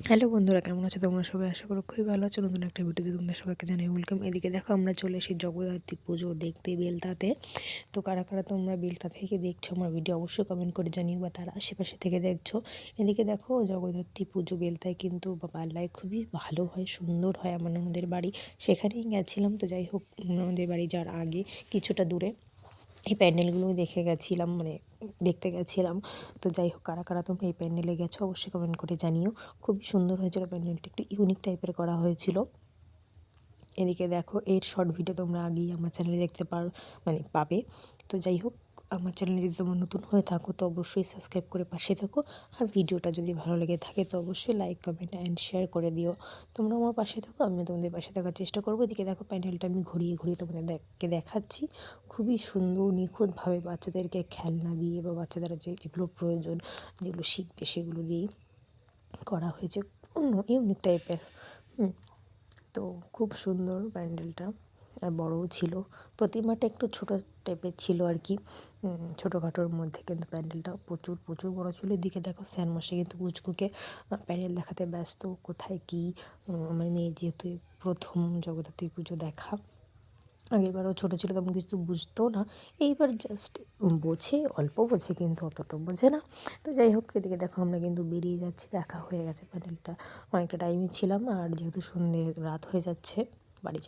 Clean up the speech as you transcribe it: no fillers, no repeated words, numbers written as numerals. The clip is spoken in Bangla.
হ্যালো বন্ধুরা, কেমন আছো তোমরা সবাই? আশা করি খুবই ভালো আছো। নতুন একটা ভিডিওতে তোমাদের সবাইকে জানাই ওয়েলকাম। এদিকে দেখো, আমরা চলে এসেছি জগদ্ধাত্রী পুজো দেখতে বেলতাতে। তো কারা কারা তোমরা বেলতা থেকে দেখছো আমার ভিডিও অবশ্যই কমেন্ট করে জানিও, বা তার আশেপাশে থেকে দেখছো। এদিকে দেখো, জগদ্ধাত্রী পুজো বেলতায় কিন্তু বা পাল্লায় খুবই ভালো হয়, সুন্দর হয়। আমাদের বাড়ি সেখানেই গেছিলাম। তো যাই হোক, আমাদের বাড়ি যাওয়ার আগে কিছুটা দূরে এই প্যান্ডেলগুলোই দেখে গেছিলাম, মানে দেখতে গেছিলাম। তো যাই হোক, কারা কারা তোমরা এই প্যান্ডেলে গেছো অবশ্যই কমেন্ট করে জানিও। খুবই সুন্দর হয়েছিল প্যান্ডেলটা, একটু ইউনিক টাইপের করা হয়েছিল। এদিকে দেখো, এর শর্ট ভিডিও তোমরা আগেই আমার চ্যানেলে দেখতে পাবে। তো যাই হোক, আমার চ্যানেলে যদি তোমরা নতুন হয়ে থাকো তো অবশ্যই সাবস্ক্রাইব করে পাশে থাকো। আর ভিডিওটা যদি ভালো লেগে থাকে তো অবশ্যই লাইক, কমেন্ট অ্যান্ড শেয়ার করে দিও। তোমরা আমার পাশে থাকো, আমিও তোমাদের পাশে থাকার চেষ্টা করবো। এদিকে দেখো, প্যান্ডেলটা আমি ঘুরিয়ে ঘুরিয়ে তোমাদেরকে দেখাচ্ছি। খুবই সুন্দর নিখুঁতভাবে বাচ্চাদেরকে খেলনা দিয়ে বা বাচ্চাদের যেগুলো প্রয়োজন, যেগুলো শিখবে সেগুলো দিয়েই করা হয়েছে, অন্য ইউনিক টাইপের। তো খুব সুন্দর প্যান্ডেলটা, আর বড়ও ছিল। প্রতিমাটা একটু ছোটো টাইপের ছিল আর কি, ছোটোখাটোর মধ্যে, কিন্তু প্যান্ডেলটা প্রচুর প্রচুর বড় ছিল। এদিকে দেখো, স্যারমশাই কিন্তু পুচকুকে প্যান্ডেল দেখাতে ব্যস্ত, কোথায় কী। আমার মেয়ে যেহেতু প্রথম জগদ্ধাত্রী পুজো দেখা, আগেরবারও ছোটো ছিল তেমন কিছু বুঝতো না, এইবার জাস্ট বোঝে, অল্প বোঝে কিন্তু অত তো বোঝে না। তো যাই হোক, এদিকে দেখো আমরা কিন্তু বেরিয়ে যাচ্ছি, দেখা হয়ে গেছে প্যান্ডেলটা, অনেকটা টাইমই ছিলাম। আর যেহেতু সন্ধে রাত হয়ে যাচ্ছে, বাড়ি